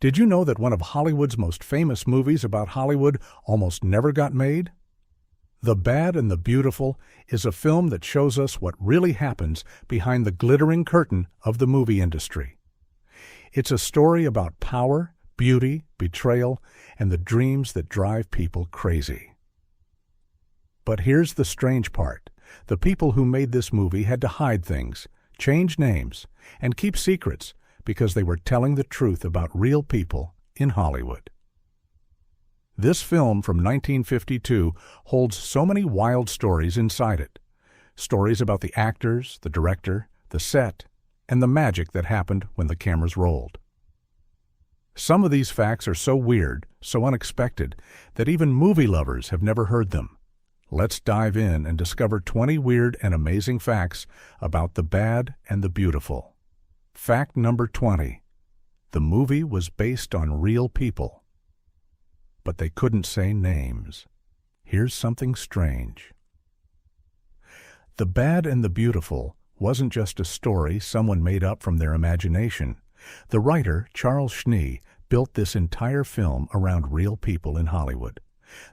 Did you know that one of Hollywood's most famous movies about Hollywood almost never got made? The Bad and the Beautiful is a film that shows us what really happens behind the glittering curtain of the movie industry. It's a story about power, beauty, betrayal, and the dreams that drive people crazy. But here's the strange part. The people who made this movie had to hide things, change names, and keep secrets because they were telling the truth about real people in Hollywood. This film from 1952 holds so many wild stories inside it. Stories about the actors, the director, the set, and the magic that happened when the cameras rolled. Some of these facts are so weird, so unexpected, that even movie lovers have never heard them. Let's dive in and discover 20 weird and amazing facts about The Bad and the Beautiful. Fact number 20. The movie was based on real people. But they couldn't say names. Here's something strange. The Bad and the Beautiful wasn't just a story someone made up from their imagination. The writer, Charles Schnee, built this entire film around real people in Hollywood.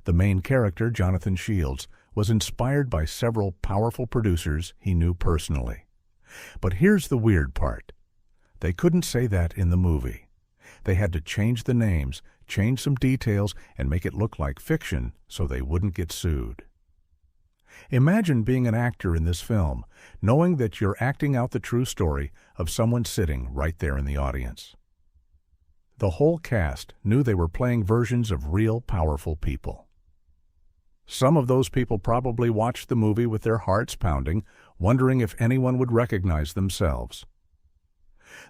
The main character, Jonathan Shields, was inspired by several powerful producers he knew personally. But here's the weird part. They couldn't say that in the movie. They had to change the names, change some details, and make it look like fiction so they wouldn't get sued. Imagine being an actor in this film, knowing that you're acting out the true story of someone sitting right there in the audience. The whole cast knew they were playing versions of real, powerful people. Some of those people probably watched the movie with their hearts pounding, wondering if anyone would recognize themselves.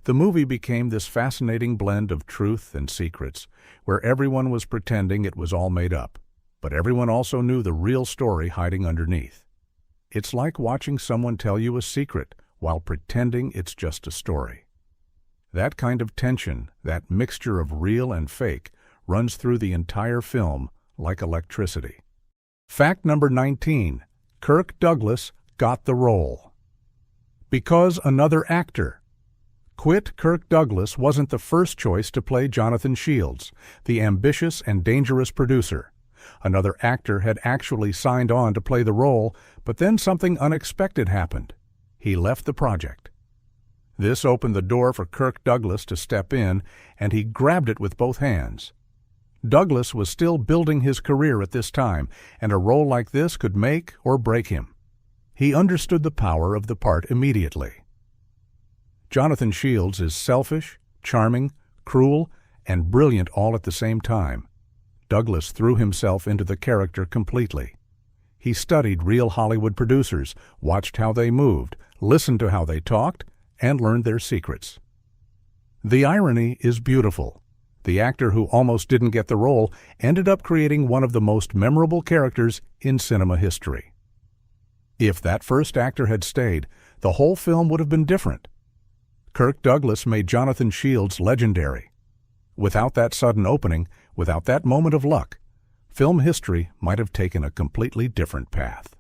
The movie became this fascinating blend of truth and secrets, where everyone was pretending it was all made up, but everyone also knew the real story hiding underneath. It's like watching someone tell you a secret while pretending it's just a story. That kind of tension, that mixture of real and fake, runs through the entire film like electricity. Fact number 19. Kirk Douglas got the role. Because another actor. Kirk Douglas wasn't the first choice to play Jonathan Shields, the ambitious and dangerous producer. Another actor had actually signed on to play the role, but then something unexpected happened. He left the project. This opened the door for Kirk Douglas to step in, and he grabbed it with both hands. Douglas was still building his career at this time, and a role like this could make or break him. He understood the power of the part immediately. Jonathan Shields is selfish, charming, cruel, and brilliant all at the same time. Douglas threw himself into the character completely. He studied real Hollywood producers, watched how they moved, listened to how they talked, and learned their secrets. The irony is beautiful. The actor who almost didn't get the role ended up creating one of the most memorable characters in cinema history. If that first actor had stayed, the whole film would have been different. Kirk Douglas made Jonathan Shields legendary. Without that sudden opening, without that moment of luck, film history might have taken a completely different path.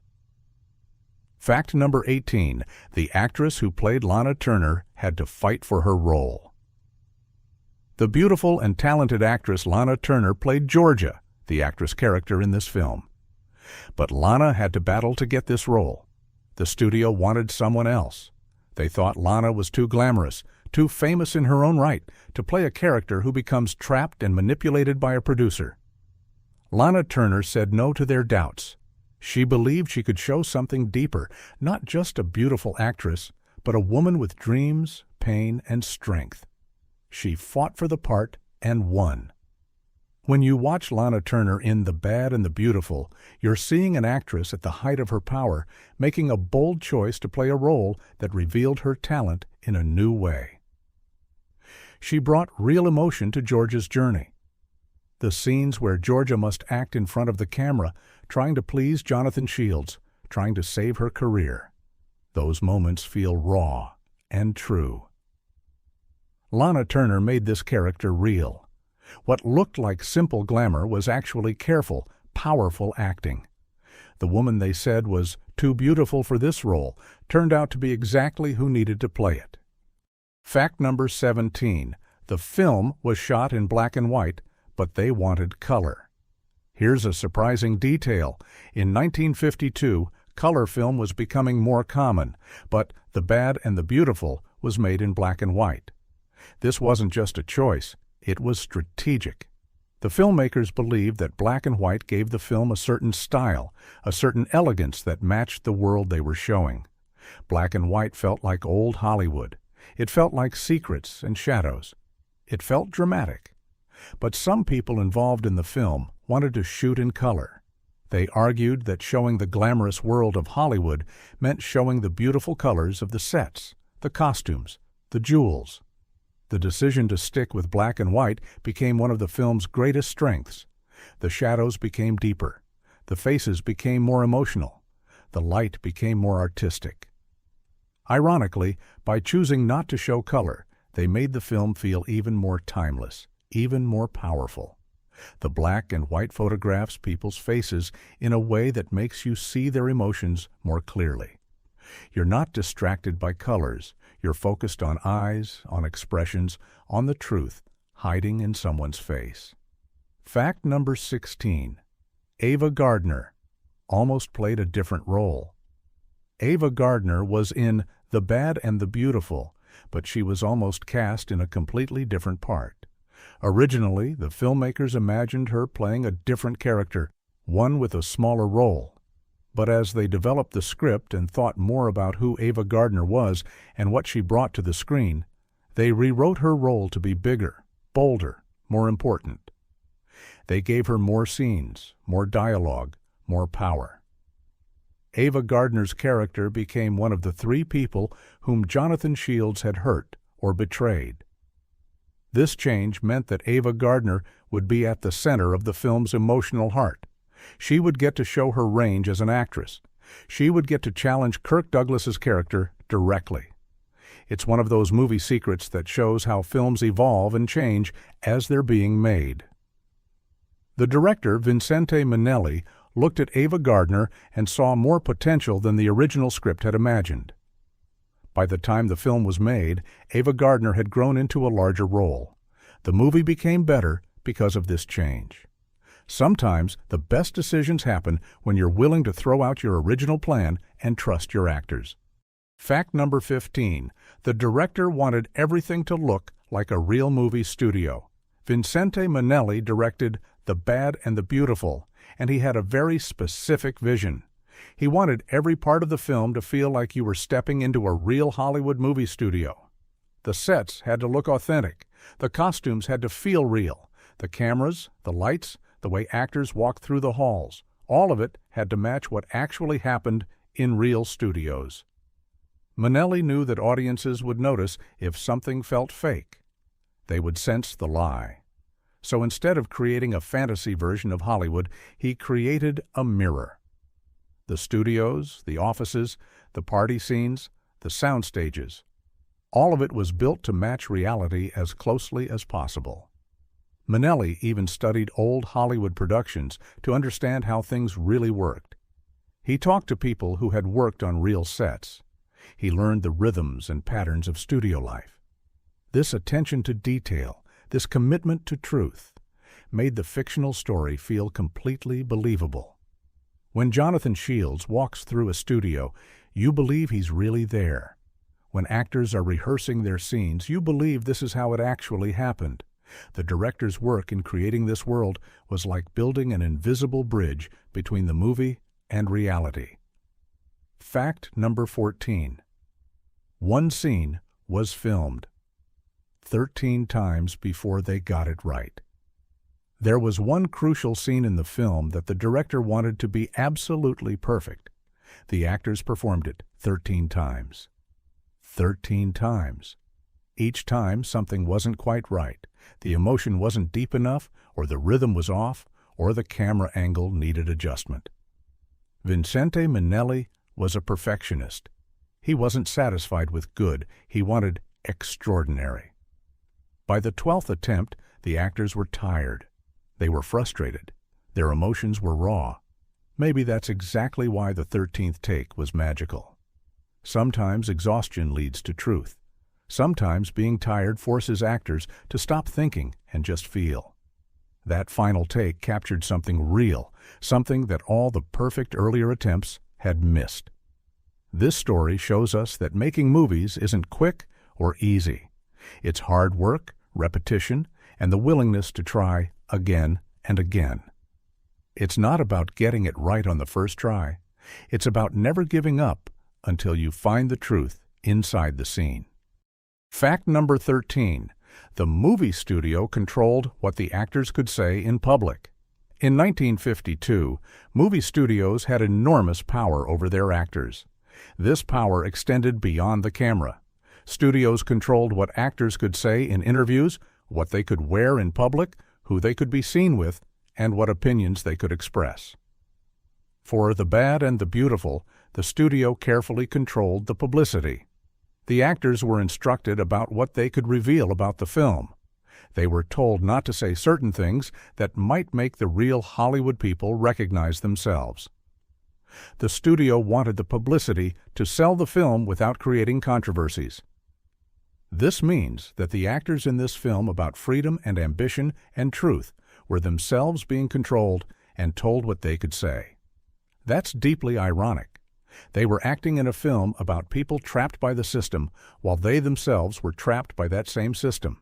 Fact number 18. The actress who played Lana Turner had to fight for her role. The beautiful and talented actress Lana Turner played Georgia, the actress character in this film. But Lana had to battle to get this role. The studio wanted someone else. They thought Lana was too glamorous, too famous in her own right, to play a character who becomes trapped and manipulated by a producer. Lana Turner said no to their doubts. She believed she could show something deeper, not just a beautiful actress, but a woman with dreams, pain, and strength. She fought for the part and won. When you watch Lana Turner in The Bad and the Beautiful, you're seeing an actress at the height of her power, making a bold choice to play a role that revealed her talent in a new way. She brought real emotion to Georgia's journey. The scenes where Georgia must act in front of the camera, trying to please Jonathan Shields, trying to save her career. Those moments feel raw and true. Lana Turner made this character real. What looked like simple glamour was actually careful, powerful acting. The woman they said was too beautiful for this role turned out to be exactly who needed to play it. Fact number 17. The film was shot in black and white, but they wanted color. Here's a surprising detail. In 1952, color film was becoming more common, but The Bad and the Beautiful was made in black and white. This wasn't just a choice, it was strategic. The filmmakers believed that black and white gave the film a certain style, a certain elegance that matched the world they were showing. Black and white felt like old Hollywood. It felt like secrets and shadows. It felt dramatic. But some people involved in the film wanted to shoot in color. They argued that showing the glamorous world of Hollywood meant showing the beautiful colors of the sets, the costumes, the jewels. The decision to stick with black and white became one of the film's greatest strengths. The shadows became deeper. The faces became more emotional. The light became more artistic. Ironically, by choosing not to show color, they made the film feel even more timeless, even more powerful. The black and white photographs people's faces in a way that makes you see their emotions more clearly. You're not distracted by colors. You're focused on eyes, on expressions, on the truth hiding in someone's face. Fact number 16. Ava Gardner almost played a different role. Ava Gardner was in The Bad and the Beautiful, but she was almost cast in a completely different part. Originally, the filmmakers imagined her playing a different character, one with a smaller role. But as they developed the script and thought more about who Ava Gardner was and what she brought to the screen, they rewrote her role to be bigger, bolder, more important. They gave her more scenes, more dialogue, more power. Ava Gardner's character became one of the three people whom Jonathan Shields had hurt or betrayed. This change meant that Ava Gardner would be at the center of the film's emotional heart. She would get to show her range as an actress. She would get to challenge Kirk Douglas's character directly. It's one of those movie secrets that shows how films evolve and change as they're being made. The director, Vincente Minnelli, looked at Ava Gardner and saw more potential than the original script had imagined. By the time the film was made, Ava Gardner had grown into a larger role. The movie became better because of this change. Sometimes the best decisions happen when you're willing to throw out your original plan and trust your actors. Fact number 15. The director wanted everything to look like a real movie studio. Vincente Minnelli directed The Bad and the Beautiful, and he had a very specific vision. He wanted every part of the film to feel like you were stepping into a real Hollywood movie studio. The sets had to look authentic. The costumes had to feel real. The cameras, the lights, the way actors walked through the halls, all of it had to match what actually happened in real studios. Minnelli knew that audiences would notice if something felt fake. They would sense the lie. So instead of creating a fantasy version of Hollywood, he created a mirror. The studios, the offices, the party scenes, the sound stages, all of it was built to match reality as closely as possible. Minnelli even studied old Hollywood productions to understand how things really worked. He talked to people who had worked on real sets. He learned the rhythms and patterns of studio life. This attention to detail, this commitment to truth, made the fictional story feel completely believable. When Jonathan Shields walks through a studio, you believe he's really there. When actors are rehearsing their scenes, you believe this is how it actually happened. The director's work in creating this world was like building an invisible bridge between the movie and reality. Fact number 14. One scene was filmed 13 times before they got it right. There was one crucial scene in the film that the director wanted to be absolutely perfect. The actors performed it 13 times. 13 times. Each time something wasn't quite right. The emotion wasn't deep enough, or the rhythm was off, or the camera angle needed adjustment. Vincente Minnelli was a perfectionist. He wasn't satisfied with good. He wanted extraordinary. By the 12th attempt, the actors were tired. They were frustrated. Their emotions were raw. Maybe that's exactly why the 13th take was magical. Sometimes exhaustion leads to truth. Sometimes being tired forces actors to stop thinking and just feel. That final take captured something real, something that all the perfect earlier attempts had missed. This story shows us that making movies isn't quick or easy. It's hard work, repetition, and the willingness to try again and again. It's not about getting it right on the first try. It's about never giving up until you find the truth inside the scene. Fact number 13. The movie studio controlled what the actors could say in public. In 1952, movie studios had enormous power over their actors. This power extended beyond the camera. Studios controlled what actors could say in interviews, what they could wear in public, who they could be seen with, and what opinions they could express. For The Bad and the Beautiful, the studio carefully controlled the publicity. The actors were instructed about what they could reveal about the film. They were told not to say certain things that might make the real Hollywood people recognize themselves. The studio wanted the publicity to sell the film without creating controversies. This means that the actors in this film about freedom and ambition and truth were themselves being controlled and told what they could say. That's deeply ironic. They were acting in a film about people trapped by the system, while they themselves were trapped by that same system.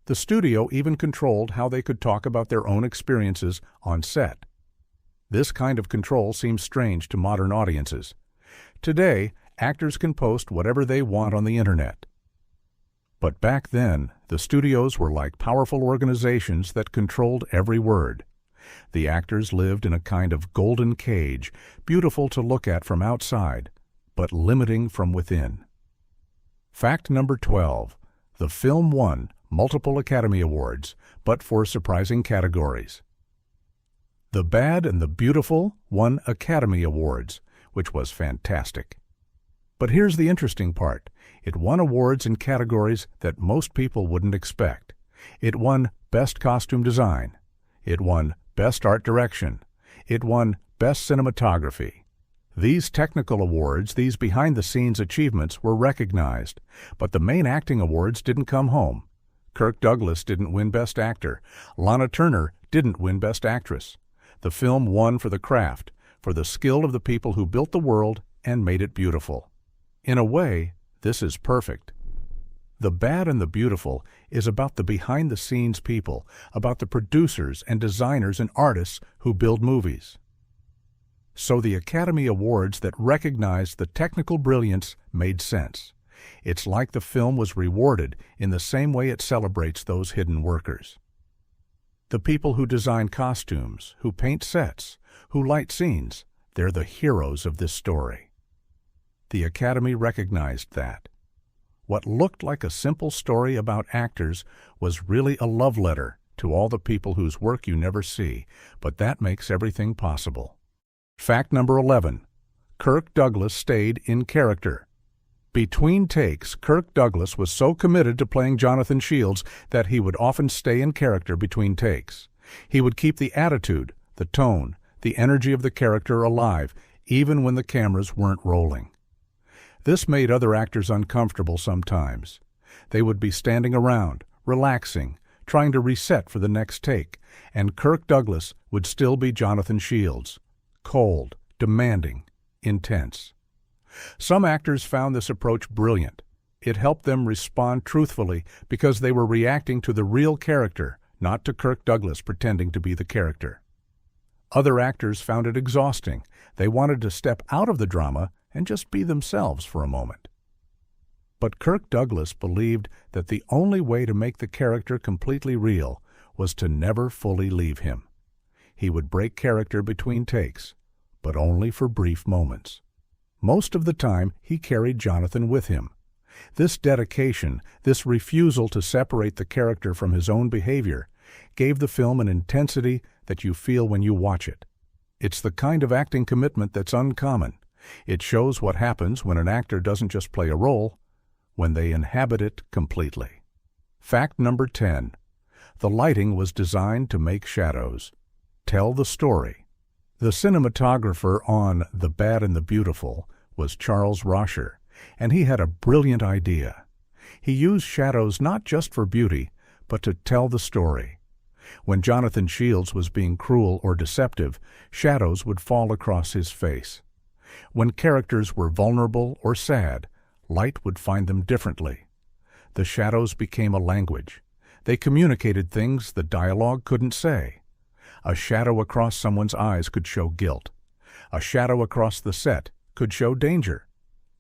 The studio even controlled how they could talk about their own experiences on set. This kind of control seems strange to modern audiences. Today, actors can post whatever they want on the internet. But back then, the studios were like powerful organizations that controlled every word. The actors lived in a kind of golden cage, beautiful to look at from outside, but limiting from within. Fact number 12. The film won multiple Academy Awards, but for surprising categories. The Bad and the Beautiful won Academy Awards, which was fantastic. But here's the interesting part. It won awards in categories that most people wouldn't expect. It won Best Costume Design. It won Best Art Direction. It won Best Cinematography. These technical awards, these behind-the-scenes achievements, were recognized, but the main acting awards didn't come home. Kirk Douglas didn't win Best Actor. Lana Turner didn't win Best Actress. The film won for the craft, for the skill of the people who built the world and made it beautiful. In a way, this is perfect. The Bad and the Beautiful is about the behind-the-scenes people, about the producers and designers and artists who build movies. So the Academy Awards that recognized the technical brilliance made sense. It's like the film was rewarded in the same way it celebrates those hidden workers. The people who design costumes, who paint sets, who light scenes, they're the heroes of this story. The Academy recognized that. What looked like a simple story about actors was really a love letter to all the people whose work you never see, but that makes everything possible. Fact number 11. Kirk Douglas stayed in character. Between takes, Kirk Douglas was so committed to playing Jonathan Shields that he would often stay in character between takes. He would keep the attitude, the tone, the energy of the character alive, even when the cameras weren't rolling. This made other actors uncomfortable sometimes. They would be standing around, relaxing, trying to reset for the next take, and Kirk Douglas would still be Jonathan Shields, cold, demanding, intense. Some actors found this approach brilliant. It helped them respond truthfully because they were reacting to the real character, not to Kirk Douglas pretending to be the character. Other actors found it exhausting. They wanted to step out of the drama and just be themselves for a moment. But Kirk Douglas believed that the only way to make the character completely real was to never fully leave him. He would break character between takes, but only for brief moments. Most of the time, he carried Jonathan with him. This dedication, this refusal to separate the character from his own behavior, gave the film an intensity that you feel when you watch it. It's the kind of acting commitment that's uncommon. It shows what happens when an actor doesn't just play a role, when they inhabit it completely. Fact number 10. The lighting was designed to make shadows. Tell the story. The cinematographer on The Bad and the Beautiful was Charles Rosher, and he had a brilliant idea. He used shadows not just for beauty, but to tell the story. When Jonathan Shields was being cruel or deceptive, shadows would fall across his face. When characters were vulnerable or sad, light would find them differently. The shadows became a language. They communicated things the dialogue couldn't say. A shadow across someone's eyes could show guilt. A shadow across the set could show danger.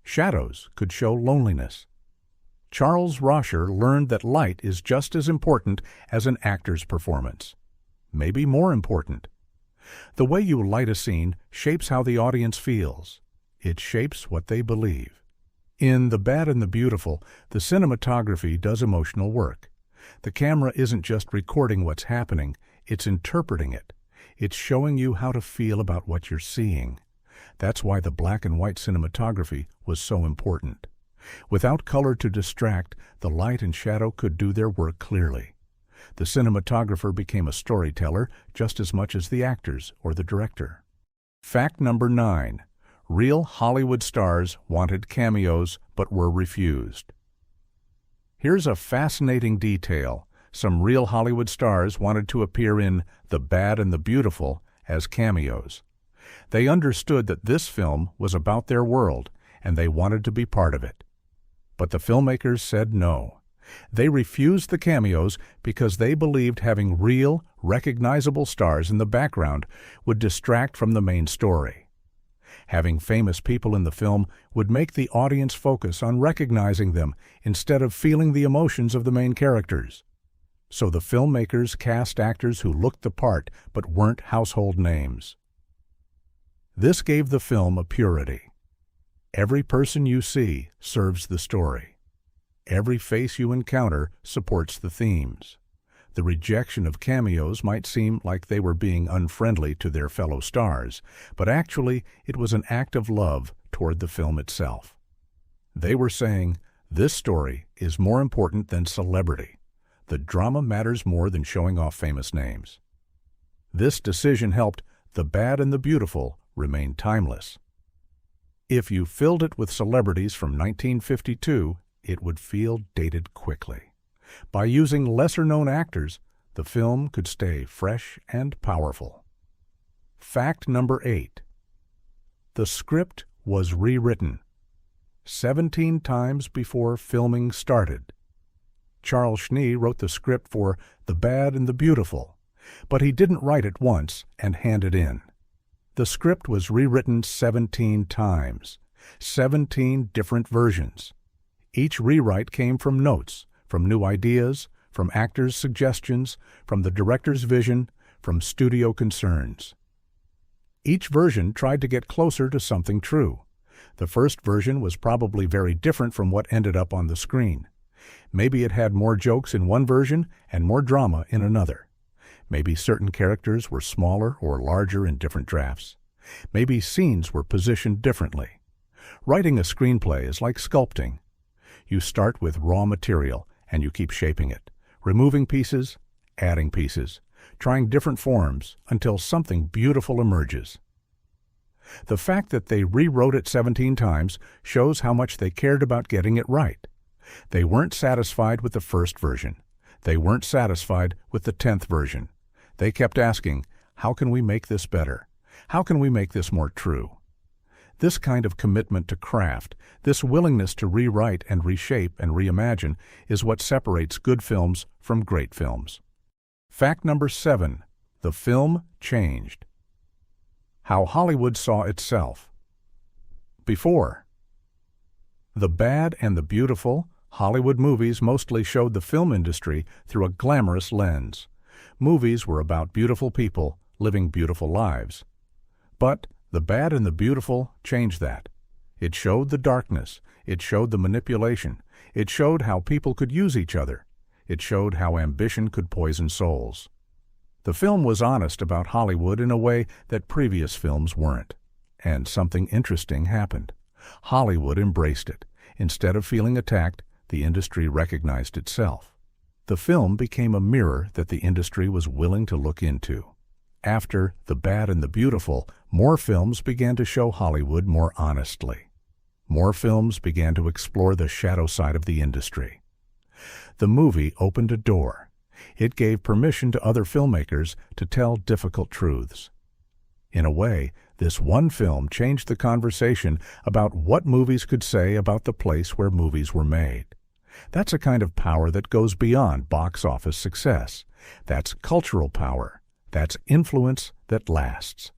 Shadows could show loneliness. Charles Rosher learned that light is just as important as an actor's performance. Maybe more important. The way you light a scene shapes how the audience feels. It shapes what they believe. In The Bad and the Beautiful, the cinematography does emotional work. The camera isn't just recording what's happening, it's interpreting it. It's showing you how to feel about what you're seeing. That's why the black and white cinematography was so important. Without color to distract, the light and shadow could do their work clearly. The cinematographer became a storyteller just as much as the actors or the director. Fact number 9. Real Hollywood stars wanted cameos but were refused. Here's a fascinating detail. Some real Hollywood stars wanted to appear in The Bad and the Beautiful as cameos. They understood that this film was about their world, and they wanted to be part of it. But the filmmakers said no. They refused the cameos because they believed having real, recognizable stars in the background would distract from the main story. Having famous people in the film would make the audience focus on recognizing them instead of feeling the emotions of the main characters. So the filmmakers cast actors who looked the part but weren't household names. This gave the film a purity. Every person you see serves the story. Every face you encounter supports the themes. The rejection of cameos might seem like they were being unfriendly to their fellow stars, but actually it was an act of love toward the film itself. They were saying, this story is more important than celebrity. The drama matters more than showing off famous names. This decision helped The Bad and the Beautiful remain timeless. If you filled it with celebrities from 1952, it would feel dated quickly. By using lesser-known actors, the film could stay fresh and powerful. Fact number 8. The script was rewritten 17 times before filming started. Charles Schnee wrote the script for The Bad and the Beautiful, but he didn't write it once and hand it in. The script was rewritten 17 times, 17 different versions. Each rewrite came from notes, from new ideas, from actors' suggestions, from the director's vision, from studio concerns. Each version tried to get closer to something true. The first version was probably very different from what ended up on the screen. Maybe it had more jokes in one version and more drama in another. Maybe certain characters were smaller or larger in different drafts. Maybe scenes were positioned differently. Writing a screenplay is like sculpting. You start with raw material and you keep shaping it, removing pieces, adding pieces, trying different forms until something beautiful emerges. The fact that they rewrote it 17 times shows how much they cared about getting it right. They weren't satisfied with the first version. They weren't satisfied with the 10th version. They kept asking, how can we make this better? How can we make this more true? This kind of commitment to craft, this willingness to rewrite and reshape and reimagine is what separates good films from great films. Fact number 7. The film changed. How Hollywood saw itself. Before The Bad and the Beautiful, Hollywood movies mostly showed the film industry through a glamorous lens. Movies were about beautiful people living beautiful lives. But The Bad and the Beautiful changed that. It showed the darkness. It showed the manipulation. It showed how people could use each other. It showed how ambition could poison souls. The film was honest about Hollywood in a way that previous films weren't. And something interesting happened. Hollywood embraced it. Instead of feeling attacked, the industry recognized itself. The film became a mirror that the industry was willing to look into. After The Bad and the Beautiful, more films began to show Hollywood more honestly. More films began to explore the shadow side of the industry. The movie opened a door. It gave permission to other filmmakers to tell difficult truths. In a way, this one film changed the conversation about what movies could say about the place where movies were made. That's a kind of power that goes beyond box office success. That's cultural power. That's influence that lasts.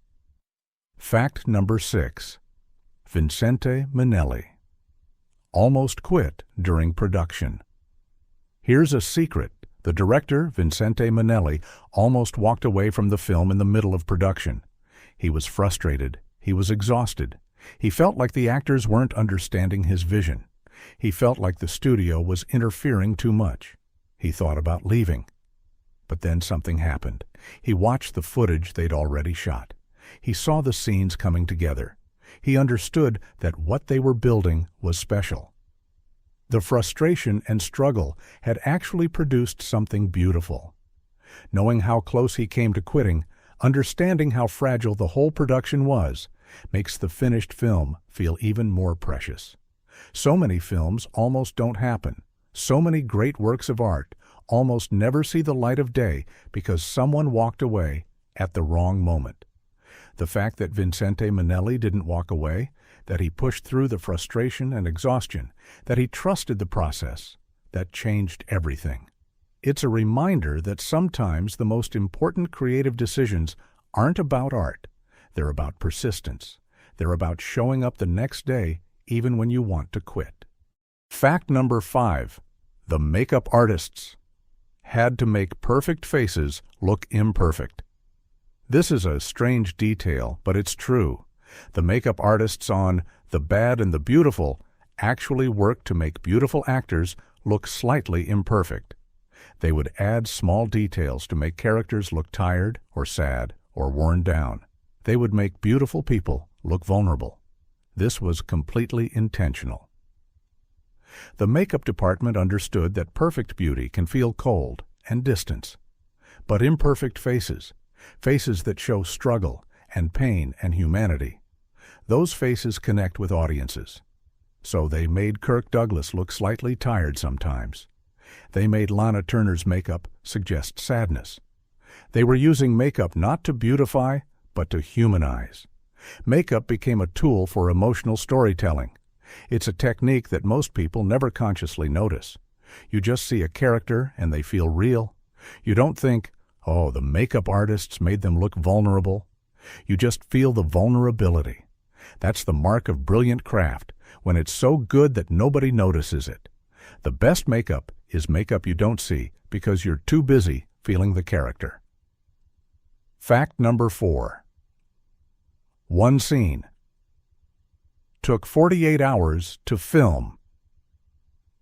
Fact number 6. Vincente Minnelli almost quit during production. Here's a secret. The director, Vincente Minnelli, almost walked away from the film in the middle of production. He was frustrated. He was exhausted. He felt like the actors weren't understanding his vision. He felt like the studio was interfering too much. He thought about leaving. But then something happened. He watched the footage they'd already shot. He saw the scenes coming together. He understood that what they were building was special. The frustration and struggle had actually produced something beautiful. Knowing how close he came to quitting, understanding how fragile the whole production was, makes the finished film feel even more precious. So many films almost don't happen. So many great works of art almost never see the light of day because someone walked away at the wrong moment. The fact that Vincente Minnelli didn't walk away, that he pushed through the frustration and exhaustion, that he trusted the process, that changed everything. It's a reminder that sometimes the most important creative decisions aren't about art. They're about persistence. They're about showing up the next day even when you want to quit. Fact number 5. The makeup artists had to make perfect faces look imperfect. This is a strange detail, but it's true. The makeup artists on The Bad and the Beautiful actually worked to make beautiful actors look slightly imperfect. They would add small details to make characters look tired or sad or worn down. They would make beautiful people look vulnerable. This was completely intentional. The makeup department understood that perfect beauty can feel cold and distant, but imperfect faces that show struggle and pain and humanity, those faces connect with audiences. So they made Kirk Douglas look slightly tired sometimes. They made Lana Turner's makeup suggest sadness. They were using makeup not to beautify, but to humanize. Makeup became a tool for emotional storytelling. It's a technique that most people never consciously notice. You just see a character and they feel real. You don't think, oh, the makeup artists made them look vulnerable. You just feel the vulnerability. That's the mark of brilliant craft, when it's so good that nobody notices it. The best makeup is makeup you don't see because you're too busy feeling the character. Fact number 4. One scene took 48 hours to film.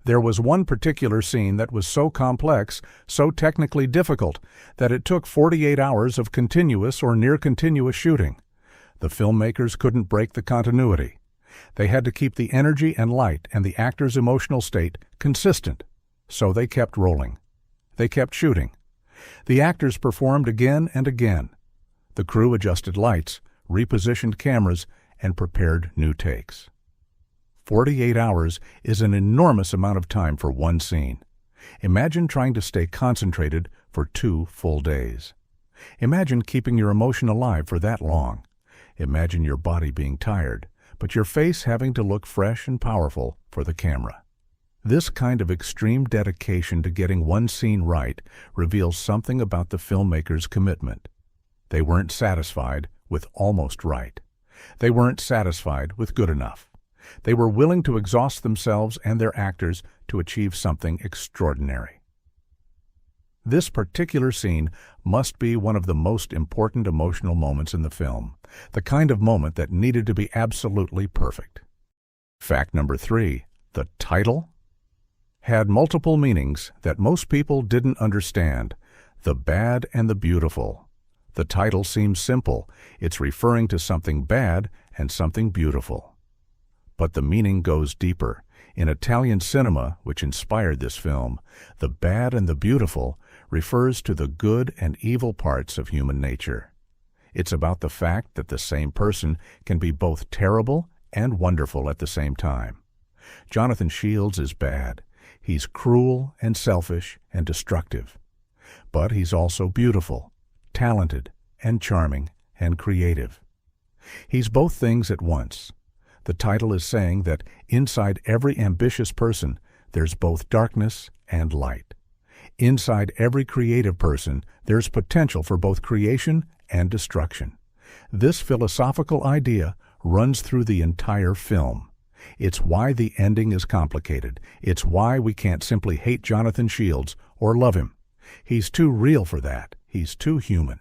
There was one particular scene that was so complex, so technically difficult, that it took 48 hours of continuous or near-continuous shooting. The filmmakers couldn't break the continuity. They had to keep the energy and light and the actor's emotional state consistent. So they kept rolling. They kept shooting. The actors performed again and again. The crew adjusted lights, repositioned cameras, and prepared new takes. 48 hours is an enormous amount of time for one scene. Imagine trying to stay concentrated for 2 full days. Imagine keeping your emotion alive for that long. Imagine your body being tired, but your face having to look fresh and powerful for the camera. This kind of extreme dedication to getting one scene right reveals something about the filmmaker's commitment. They weren't satisfied with almost right. They weren't satisfied with good enough. They were willing to exhaust themselves and their actors to achieve something extraordinary. This particular scene must be one of the most important emotional moments in the film, the kind of moment that needed to be absolutely perfect. Fact number 3, the title had multiple meanings that most people didn't understand. The Bad and the Beautiful. The title seems simple. It's referring to something bad and something beautiful. But the meaning goes deeper. In Italian cinema, which inspired this film, The Bad and the Beautiful refers to the good and evil parts of human nature. It's about the fact that the same person can be both terrible and wonderful at the same time. Jonathan Shields is bad. He's cruel and selfish and destructive. But he's also beautiful, talented, and charming, and creative. He's both things at once. The title is saying that inside every ambitious person, there's both darkness and light. Inside every creative person, there's potential for both creation and destruction. This philosophical idea runs through the entire film. It's why the ending is complicated. It's why we can't simply hate Jonathan Shields or love him. He's too real for that. He's too human.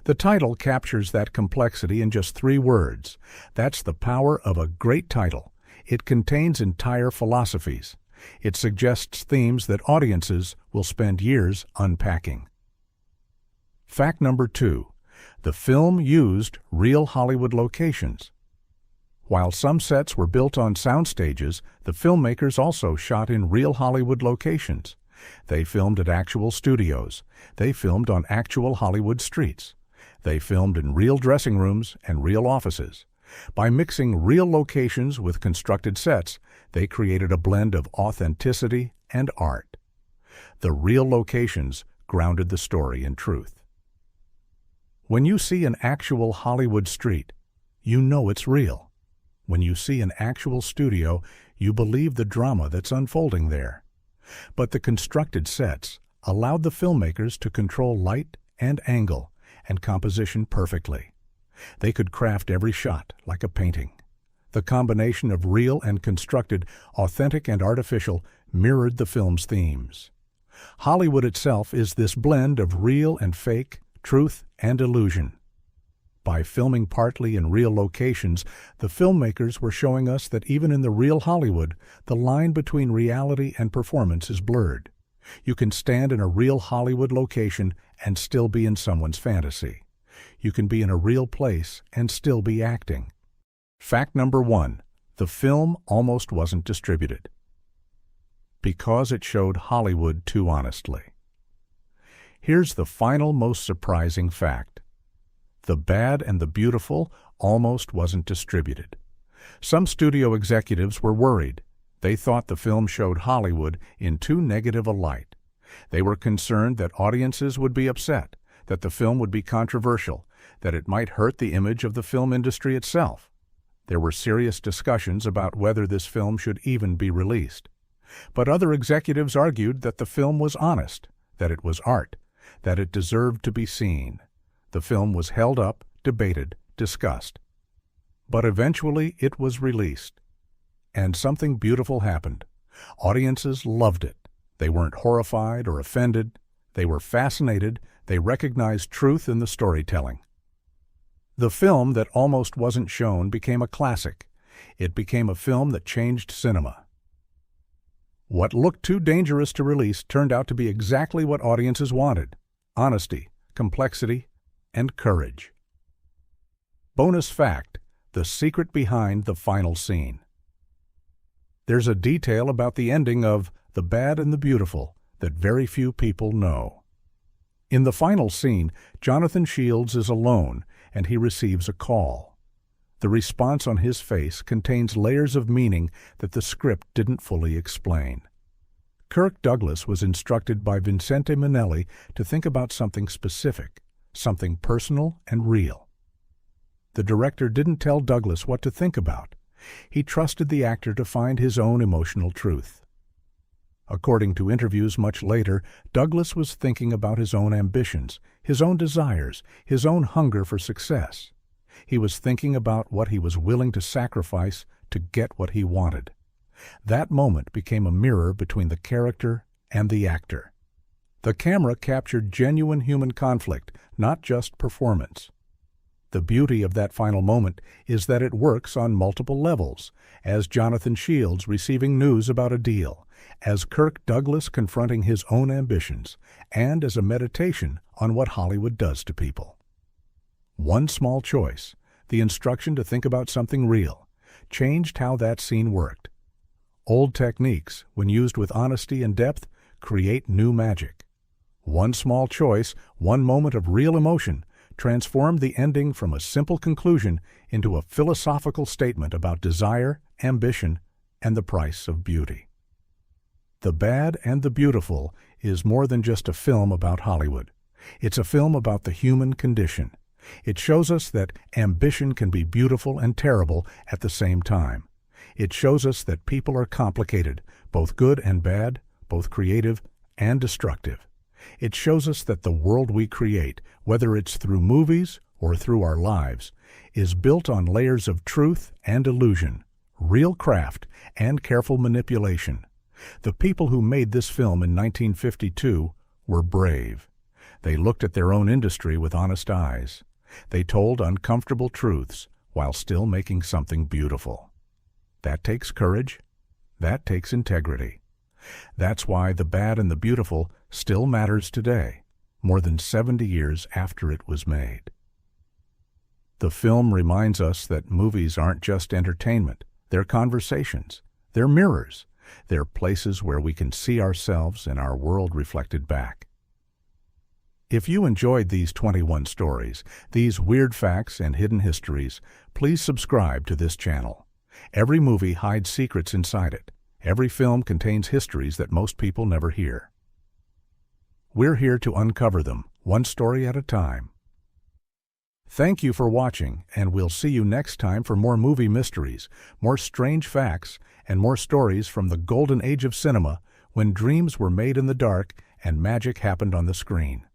The title captures that complexity in just 3 words. That's the power of a great title. It contains entire philosophies. It suggests themes that audiences will spend years unpacking. Fact number 2. The film used real Hollywood locations. While some sets were built on sound stages, the filmmakers also shot in real Hollywood locations. They filmed at actual studios. They filmed on actual Hollywood streets. They filmed in real dressing rooms and real offices. By mixing real locations with constructed sets, they created a blend of authenticity and art. The real locations grounded the story in truth. When you see an actual Hollywood street, you know it's real. When you see an actual studio, you believe the drama that's unfolding there. But the constructed sets allowed the filmmakers to control light and angle and composition perfectly. They could craft every shot like a painting. The combination of real and constructed, authentic and artificial, mirrored the film's themes. Hollywood itself is this blend of real and fake, truth and illusion. By filming partly in real locations, the filmmakers were showing us that even in the real Hollywood, the line between reality and performance is blurred. You can stand in a real Hollywood location and still be in someone's fantasy. You can be in a real place and still be acting. Fact number 1. The film almost wasn't distributed. Because it showed Hollywood too honestly. Here's the final most surprising fact. The Bad and the Beautiful almost wasn't distributed. Some studio executives were worried. They thought the film showed Hollywood in too negative a light. They were concerned that audiences would be upset, that the film would be controversial, that it might hurt the image of the film industry itself. There were serious discussions about whether this film should even be released. But other executives argued that the film was honest, that it was art, that it deserved to be seen. The film was held up, debated, discussed. But eventually it was released. And something beautiful happened. Audiences loved it. They weren't horrified or offended. They were fascinated. They recognized truth in the storytelling. The film that almost wasn't shown became a classic. It became a film that changed cinema. What looked too dangerous to release turned out to be exactly what audiences wanted: honesty, complexity, and courage. Bonus fact: the secret behind the final scene. There's a detail about the ending of The Bad and the Beautiful that very few people know. In the final scene, Jonathan Shields is alone and he receives a call. The response on his face contains layers of meaning that the script didn't fully explain. Kirk Douglas was instructed by Vincente Minnelli to think about something specific, something personal and real. The director didn't tell Douglas what to think about. He trusted the actor to find his own emotional truth. According to interviews much later, Douglas was thinking about his own ambitions, his own desires, his own hunger for success. He was thinking about what he was willing to sacrifice to get what he wanted. That moment became a mirror between the character and the actor. The camera captured genuine human conflict, not just performance. The beauty of that final moment is that it works on multiple levels, as Jonathan Shields receiving news about a deal, as Kirk Douglas confronting his own ambitions, and as a meditation on what Hollywood does to people. One small choice, the instruction to think about something real, changed how that scene worked. Old techniques, when used with honesty and depth, create new magic. One small choice, one moment of real emotion, transformed the ending from a simple conclusion into a philosophical statement about desire, ambition, and the price of beauty. The Bad and the Beautiful is more than just a film about Hollywood. It's a film about the human condition. It shows us that ambition can be beautiful and terrible at the same time. It shows us that people are complicated, both good and bad, both creative and destructive. It shows us that the world we create, whether it's through movies or through our lives, is built on layers of truth and illusion, real craft and careful manipulation. The people who made this film in 1952 were brave. They looked at their own industry with honest eyes. They told uncomfortable truths while still making something beautiful. That takes courage. That takes integrity. That's why The Bad and the Beautiful still matters today, more than 70 years after it was made. The film reminds us that movies aren't just entertainment. They're conversations. They're mirrors. They're places where we can see ourselves and our world reflected back. If you enjoyed these 21 stories, these weird facts and hidden histories, please subscribe to this channel. Every movie hides secrets inside it. Every film contains histories that most people never hear. We're here to uncover them, one story at a time. Thank you for watching, and we'll see you next time for more movie mysteries, more strange facts, and more stories from the golden age of cinema when dreams were made in the dark and magic happened on the screen.